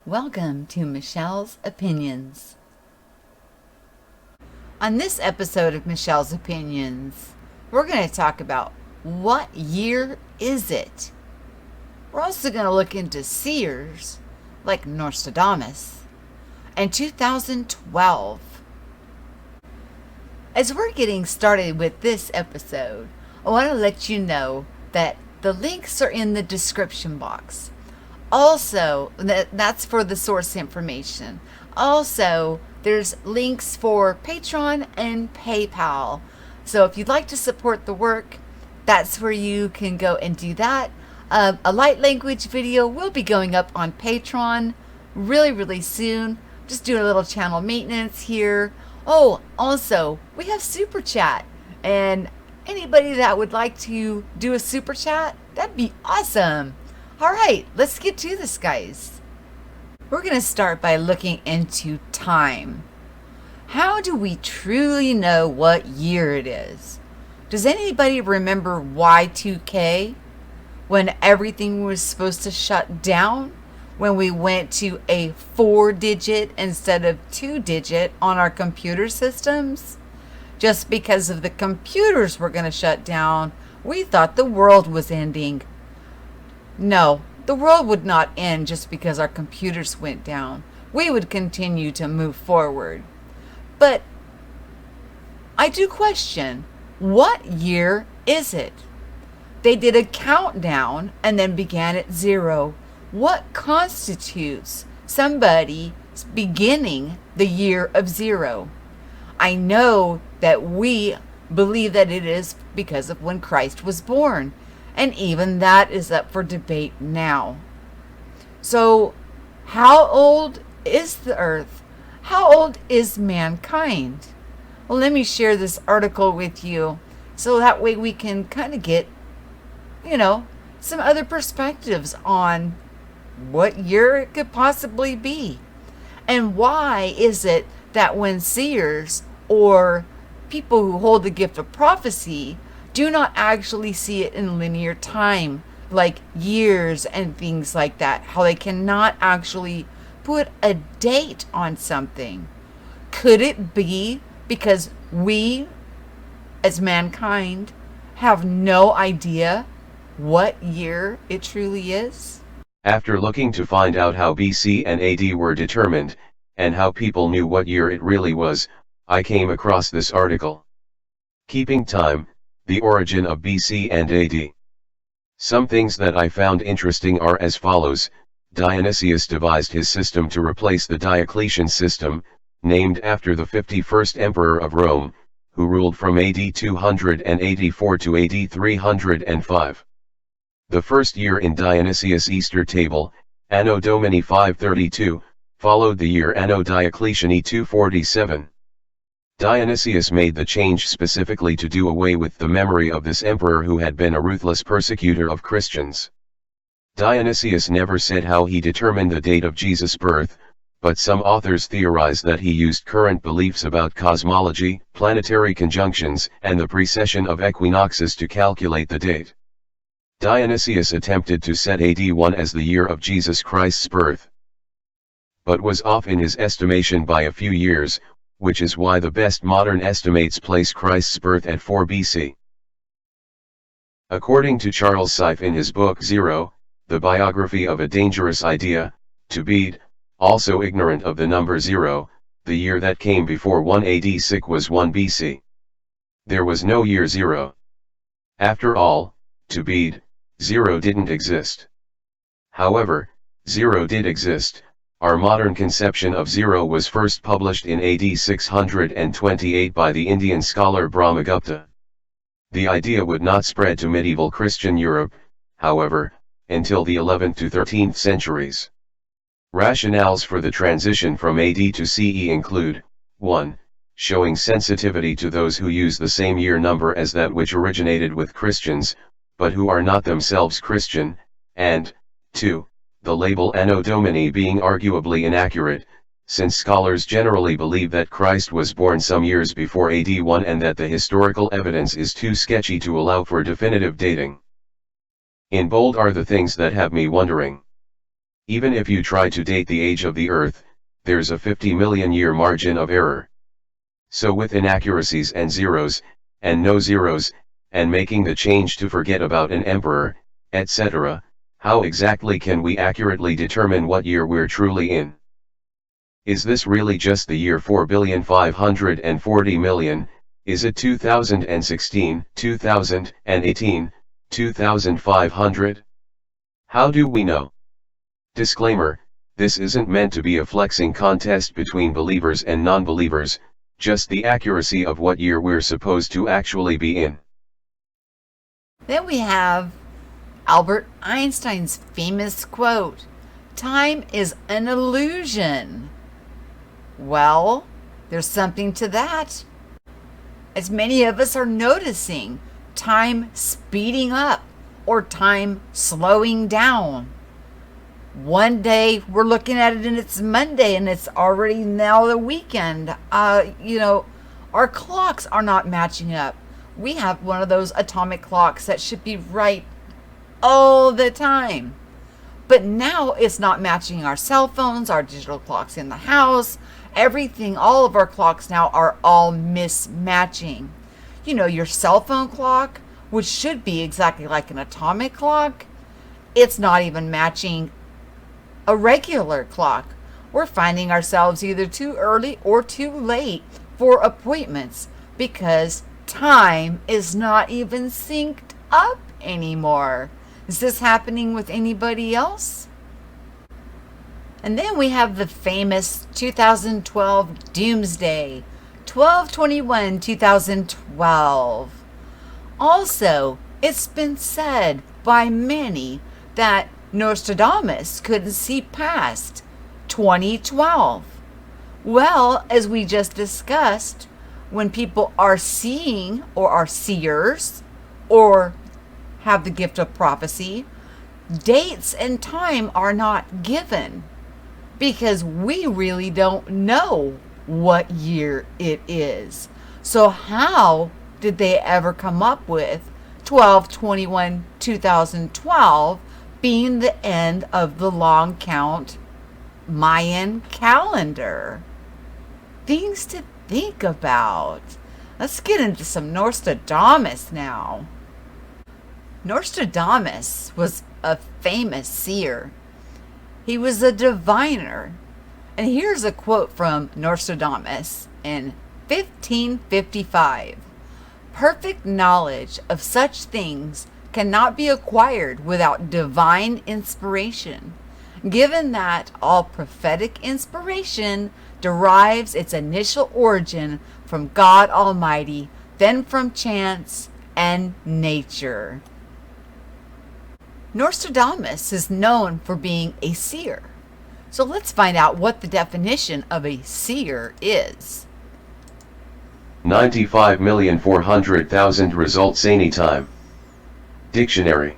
Welcome to Michelle's Opinions. On this episode of Michelle's Opinions, we're going to talk about what year is it? We're also going to look into Seers, like Nostradamus, and 2012. As we're getting started with this episode, I want to let you know that the links are in the description box. Also, that's for the source information. Also, there's links for Patreon and PayPal. So if you'd like to support the work, that's where you can go and do that. A light language video will be going up on Patreon really soon. Just doing a little channel maintenance here. Oh, also, we have Super Chat. And anybody that would like to do a Super Chat, that'd be awesome. All right, let's get to this, guys. We're going to start by looking into time. How do we truly know what year it is? Does anybody remember Y2K? When everything was supposed to shut down? When we went to a 4-digit instead of 2-digit on our computer systems? Just because of the computers were going to shut down, we thought the world was ending. No, the world would not end just because our computers went down. We would continue to move forward. But I do question, what year is it? They did a countdown and then began at 0. What constitutes somebody beginning the year of 0? I know that we believe that it is because of when Christ was born. And even that is up for debate now. So, how old is the earth? How old is mankind? Well, let me share this article with you so that way we can kind of get, some other perspectives on what year it could possibly be. And why is it that when seers or people who hold the gift of prophecy do not actually see it in linear time, like years and things like that, how they cannot actually put a date on something? Could it be because we, as mankind, have no idea what year it truly is? After looking to find out how BC and AD were determined, and how people knew what year it really was, I came across this article. Keeping Time, the Origin of BC and AD. Some things that I found interesting are as follows. Dionysius devised his system to replace the Diocletian system, named after the 51st emperor of Rome, who ruled from AD 284 to AD 305. The first year in Dionysius' Easter table, Anno Domini 532, followed the year Anno Diocletiani 247. Dionysius made the change specifically to do away with the memory of this emperor who had been a ruthless persecutor of Christians. Dionysius never said how he determined the date of Jesus' birth, but some authors theorize that he used current beliefs about cosmology, planetary conjunctions, and the precession of equinoxes to calculate the date. Dionysius attempted to set AD 1 as the year of Jesus Christ's birth, but was off in his estimation by a few years, which is why the best modern estimates place Christ's birth at 4 BC. According to Charles Seife in his book Zero, the biography of a dangerous idea, to Bede, also ignorant of the number 0, the year that came before 1 AD sick was 1 BC. There was no year 0. After all, to Bede, 0 didn't exist. However, 0 did exist. Our modern conception of 0 was first published in AD 628 by the Indian scholar Brahmagupta. The idea would not spread to medieval Christian Europe, however, until the 11th to 13th centuries. Rationales for the transition from AD to CE include, 1. Showing sensitivity to those who use the same year number as that which originated with Christians, but who are not themselves Christian, and, 2. The label Anno Domini being arguably inaccurate, since scholars generally believe that Christ was born some years before AD 1 and that the historical evidence is too sketchy to allow for definitive dating. In bold are the things that have me wondering. Even if you try to date the age of the Earth, there's a 50 million year margin of error. So with inaccuracies and zeros, and no zeros, and making the change to forget about an emperor, etc., how exactly can we accurately determine what year we're truly in? Is this really just the year 4,540,000,000? Is it 2016, 2018, 2500? How do we know? Disclaimer, this isn't meant to be a flexing contest between believers and non-believers, just the accuracy of what year we're supposed to actually be in. Then we have Albert Einstein's famous quote, "Time is an illusion." Well, there's something to that. As many of us are noticing, time speeding up or time slowing down. One day we're looking at it and it's Monday and it's already now the weekend. Our clocks are not matching up. We have one of those atomic clocks that should be right all the time. But now it's not matching our cell phones, our digital clocks in the house, everything. All of our clocks now are all mismatching. Your cell phone clock, which should be exactly like an atomic clock, it's not even matching a regular clock. We're finding ourselves either too early or too late for appointments because time is not even synced up anymore. Is this happening with anybody else? And then we have the famous 2012 Doomsday, 12/21/2012. Also, it's been said by many that Nostradamus couldn't see past 2012. Well, as we just discussed, when people are seeing or are seers or have the gift of prophecy, dates and time are not given because we really don't know what year it is. So how did they ever come up with 12/21/2012 being the end of the long count Mayan calendar? Things to think about. Let's get into some Nostradamus now. Nostradamus was a famous seer. He was a diviner. And here's a quote from Nostradamus in 1555. "Perfect knowledge of such things cannot be acquired without divine inspiration, given that all prophetic inspiration derives its initial origin from God Almighty, then from chance and nature." Nostradamus is known for being a seer. So let's find out what the definition of a seer is. 95,400,000 results anytime. Dictionary.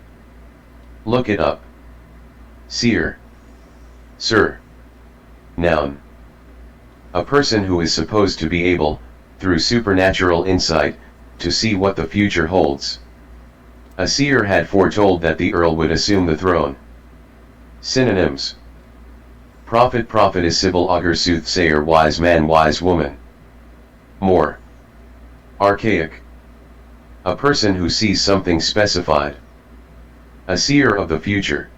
Look it up. Seer. Sir. Noun. A person who is supposed to be able, through supernatural insight, to see what the future holds. A seer had foretold that the Earl would assume the throne. Synonyms. Prophet, prophetess, sibyl, augur, soothsayer, wise man, wise woman. More. Archaic. A person who sees something specified. A seer of the future.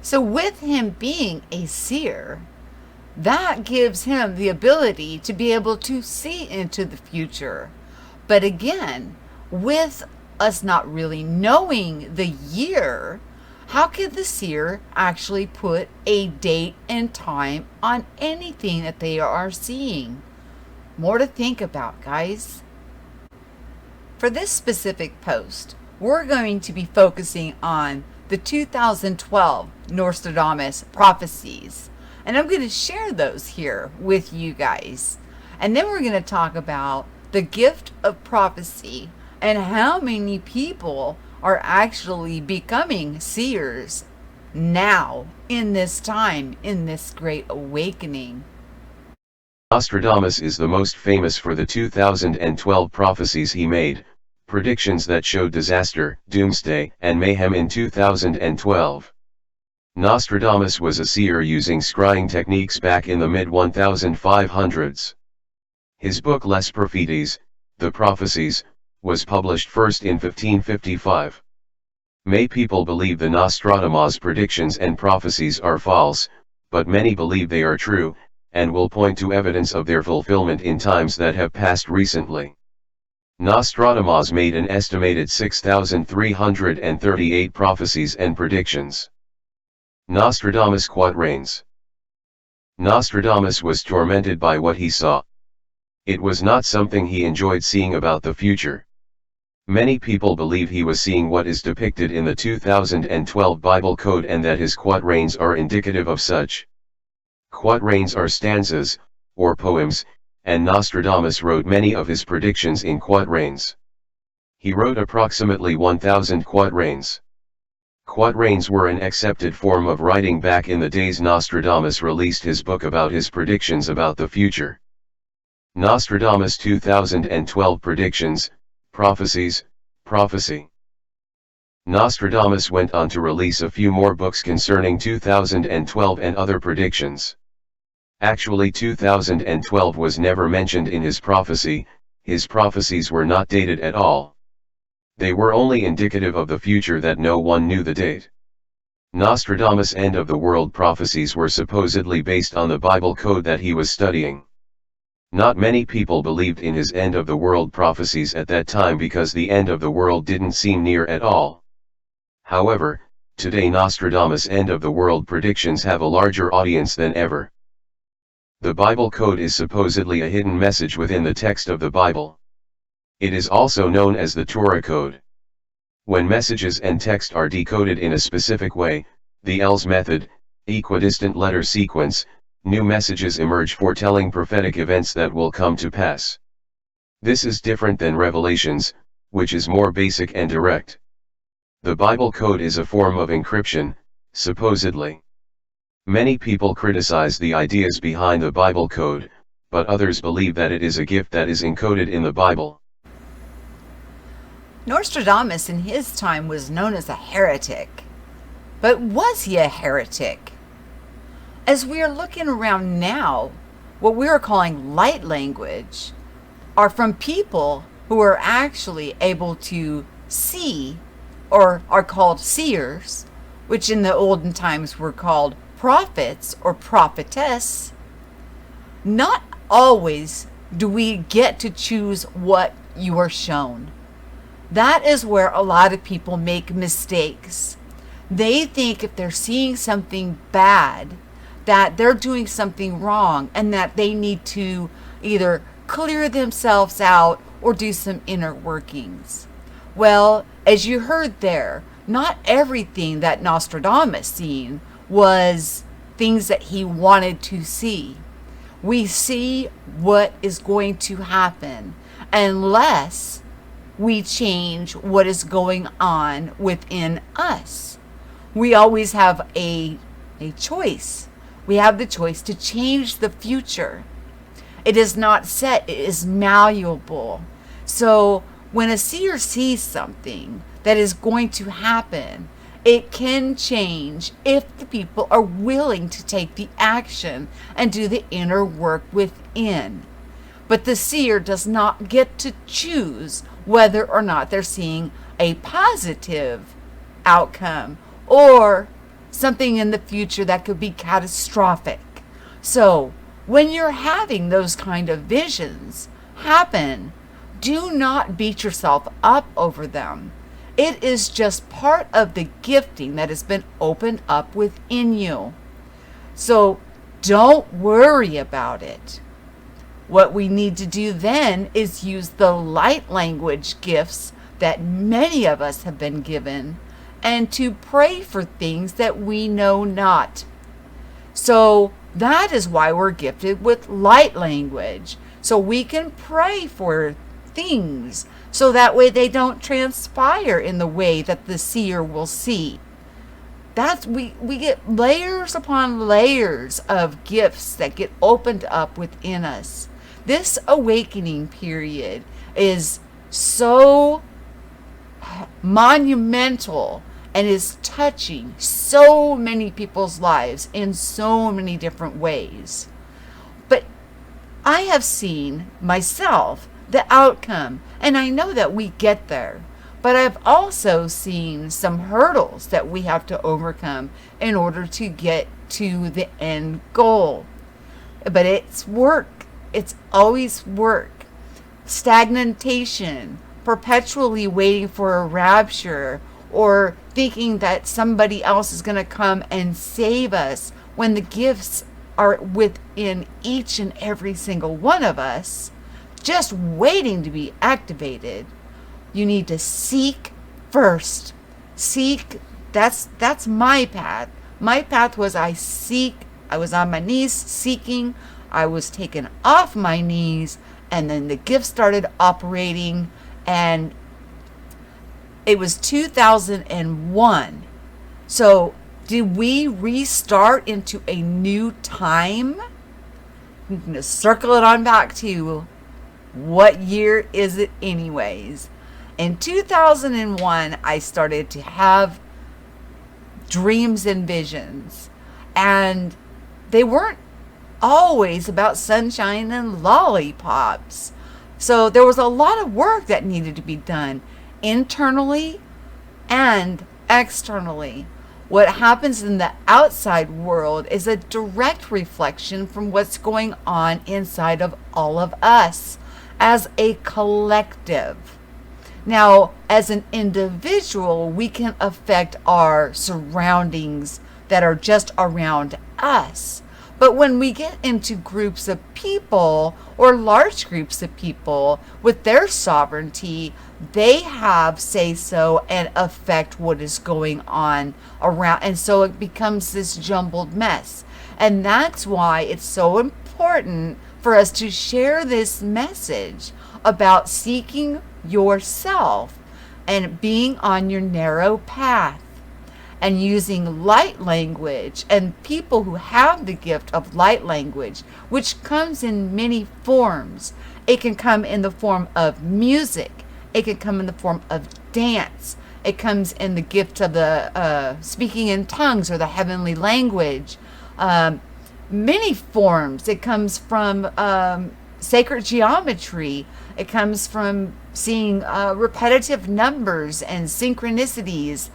So with him being a seer, that gives him the ability to be able to see into the future. But again, with us not really knowing the year, how can the seer actually put a date and time on anything that they are seeing? More to think about, guys. For this specific post, we're going to be focusing on the 2012 Nostradamus prophecies. And I'm going to share those here with you guys. And then we're going to talk about the gift of prophecy and how many people are actually becoming seers now in this time, in this great awakening. Nostradamus is the most famous for the 2012 prophecies he made, predictions that showed disaster, doomsday, and mayhem in 2012. Nostradamus was a seer using scrying techniques back in the mid-1500s. His book Les Prophéties, The Prophecies, was published first in 1555. Many people believe the Nostradamus predictions and prophecies are false, but many believe they are true, and will point to evidence of their fulfillment in times that have passed recently. Nostradamus made an estimated 6,338 prophecies and predictions. Nostradamus quatrains. Nostradamus was tormented by what he saw. It was not something he enjoyed seeing about the future. Many people believe he was seeing what is depicted in the 2012 Bible Code and that his quatrains are indicative of such. Quatrains are stanzas, or poems, and Nostradamus wrote many of his predictions in quatrains. He wrote approximately 1,000 quatrains. Quatrains were an accepted form of writing back in the days Nostradamus released his book about his predictions about the future. Nostradamus 2012 Predictions, Prophecies, Prophecy. Nostradamus went on to release a few more books concerning 2012 and other predictions. Actually 2012 was never mentioned in his prophecy, his prophecies were not dated at all. They were only indicative of the future that no one knew the date. Nostradamus' end-of-the-world prophecies were supposedly based on the Bible code that he was studying. Not many people believed in his end-of-the-world prophecies at that time because the end of the world didn't seem near at all. However, today Nostradamus' end-of-the-world predictions have a larger audience than ever. The Bible code is supposedly a hidden message within the text of the Bible. It is also known as the Torah code. When messages and text are decoded in a specific way, the ELS method, equidistant letter sequence, new messages emerge foretelling prophetic events that will come to pass. This is different than Revelations, which is more basic and direct. The Bible code is a form of encryption, supposedly. Many people criticize the ideas behind the Bible code, but others believe that it is a gift that is encoded in the Bible. Nostradamus in his time was known as a heretic. But was he a heretic? As we are looking around now, what we are calling light language are from people who are actually able to see, or are called seers, which in the olden times were called prophets or prophetess. Not always do we get to choose what you are shown. That is where a lot of people make mistakes. They think if they're seeing something bad, that they're doing something wrong and that they need to either clear themselves out or do some inner workings. Well, as you heard there, not everything that Nostradamus seen was things that he wanted to see. We see what is going to happen unless we change what is going on within us. We always have a choice. We have the choice to change the future. It is not set, it is malleable. So when a seer sees something that is going to happen, it can change if the people are willing to take the action and do the inner work within. But the seer does not get to choose whether or not they're seeing a positive outcome or something in the future that could be catastrophic. So when you're having those kind of visions happen, do not beat yourself up over them. It is just part of the gifting that has been opened up within you. So don't worry about it. What we need to do then is use the light language gifts that many of us have been given and to pray for things that we know not. So that is why we're gifted with light language. So we can pray for things so that way they don't transpire in the way that the seer will see. We get layers upon layers of gifts that get opened up within us. This awakening period is so monumental and is touching so many people's lives in so many different ways. But I have seen myself the outcome, and I know that we get there. But I've also seen some hurdles that we have to overcome in order to get to the end goal. But it's work. It's always work. Stagnation, perpetually waiting for a rapture, or thinking that somebody else is going to come and save us when the gifts are within each and every single one of us, just waiting to be activated. You need to seek first. Seek, that's my path. My path was I was on my knees seeking. I was taken off my knees, and then the gift started operating, and it was 2001. So did we restart into a new time? I'm going to circle it on back to what year is it anyways? In 2001, I started to have dreams and visions, and they weren't always about sunshine and lollipops. So there was a lot of work that needed to be done internally and externally. What happens in the outside world is a direct reflection from what's going on inside of all of us as a collective. Now, as an individual, we can affect our surroundings that are just around us. But when we get into groups of people or large groups of people with their sovereignty, they have say so and affect what is going on around. And so it becomes this jumbled mess. And that's why it's so important for us to share this message about seeking yourself and being on your narrow path, and using light language and people who have the gift of light language, which comes in many forms. It can come in the form of music. It can come in the form of dance. It comes in the gift of the speaking in tongues or the heavenly language. Many forms. It comes from sacred geometry. It comes from seeing repetitive numbers and synchronicities.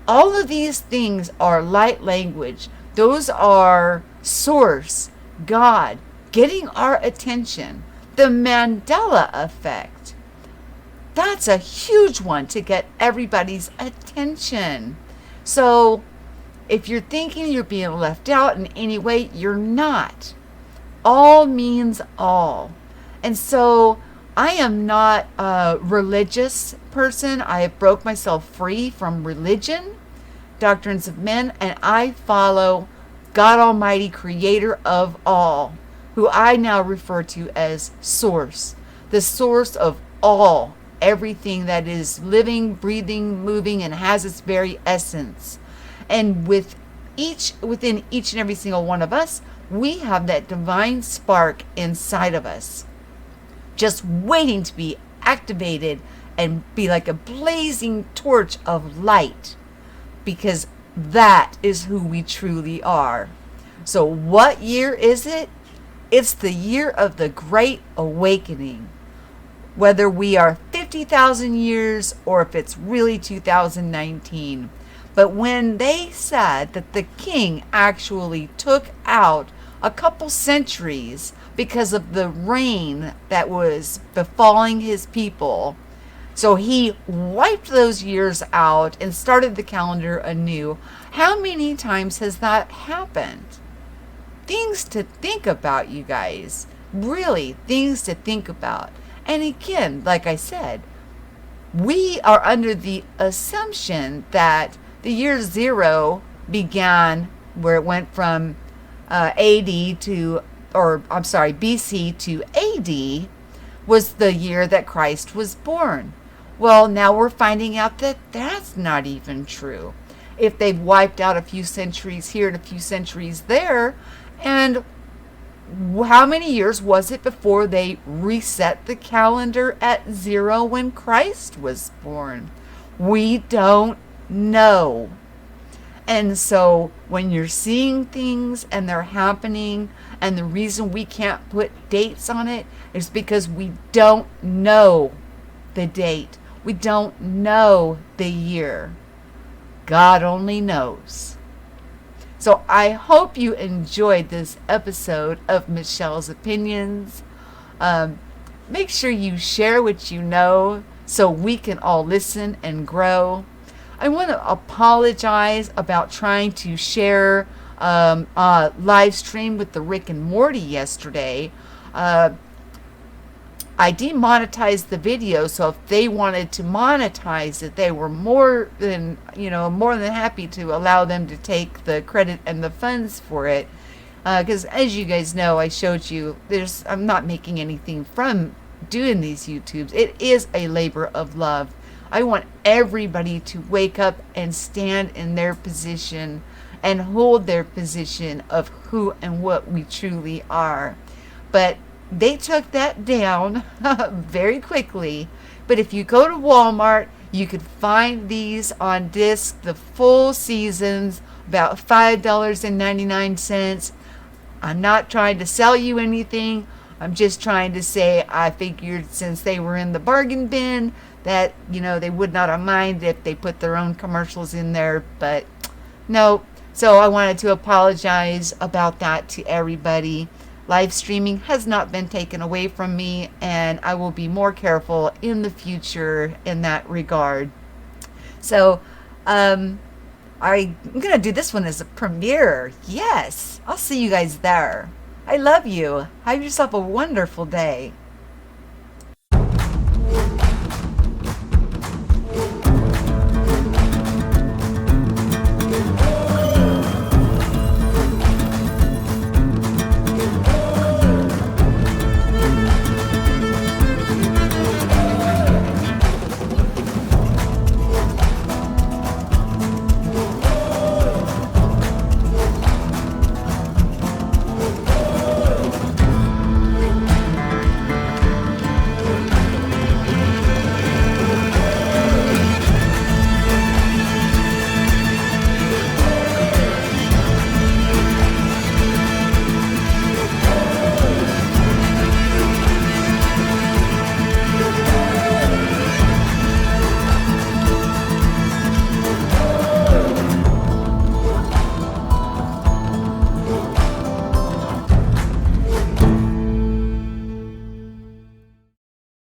All of these things are light language. Those are source, God, getting our attention. The Mandela effect. That's a huge one to get everybody's attention. So if you're thinking you're being left out in any way, you're not. All means all. And so I am not a religious person. I have broke myself free from religion, doctrines of men, and I follow God Almighty, creator of all, who I now refer to as Source, the source of all, everything that is living, breathing, moving, and has its very essence. And within each and every single one of us, we have that divine spark inside of us, just waiting to be activated and be like a blazing torch of light, because that is who we truly are. So what year is it? It's the year of the Great Awakening. Whether we are 50,000 years or if it's really 2019. But when they said that the king actually took out a couple centuries because of the rain that was befalling his people, so he wiped those years out and started the calendar anew. How many times has that happened? Things to think about, you guys. Really, things to think about. And again, like I said, we are under the assumption that the year zero began where it went from BC to AD was the year that Christ was born. Well, now we're finding out that that's not even true. If they've wiped out a few centuries here and a few centuries there, and how many years was it before they reset the calendar at zero when Christ was born? We don't know. And so when you're seeing things and they're happening, and the reason we can't put dates on it is because we don't know the date. We don't know the year. God only knows. So I hope you enjoyed this episode of Michelle's Opinions. Make sure you share what you know so we can all listen and grow. I want to apologize about trying to share a live stream with the Rick and Morty yesterday. I demonetized the video, so if they wanted to monetize it, they were more than happy to allow them to take the credit and the funds for it. Because as you guys know, I showed you, I'm not making anything from doing these YouTubes. It is a labor of love. I want everybody to wake up and stand in their position and hold their position of who and what we truly are. But they took that down very quickly. But if you go to Walmart, you could find these on disc, the full seasons, about $5.99. I'm not trying to sell you anything. I'm just trying to say I figured since they were in the bargain bin that, they would not have minded if they put their own commercials in there. But no. So I wanted to apologize about that to everybody. Live streaming has not been taken away from me, and I will be more careful in the future in that regard. So, I'm going to do this one as a premiere. Yes, I'll see you guys there. I love you. Have yourself a wonderful day.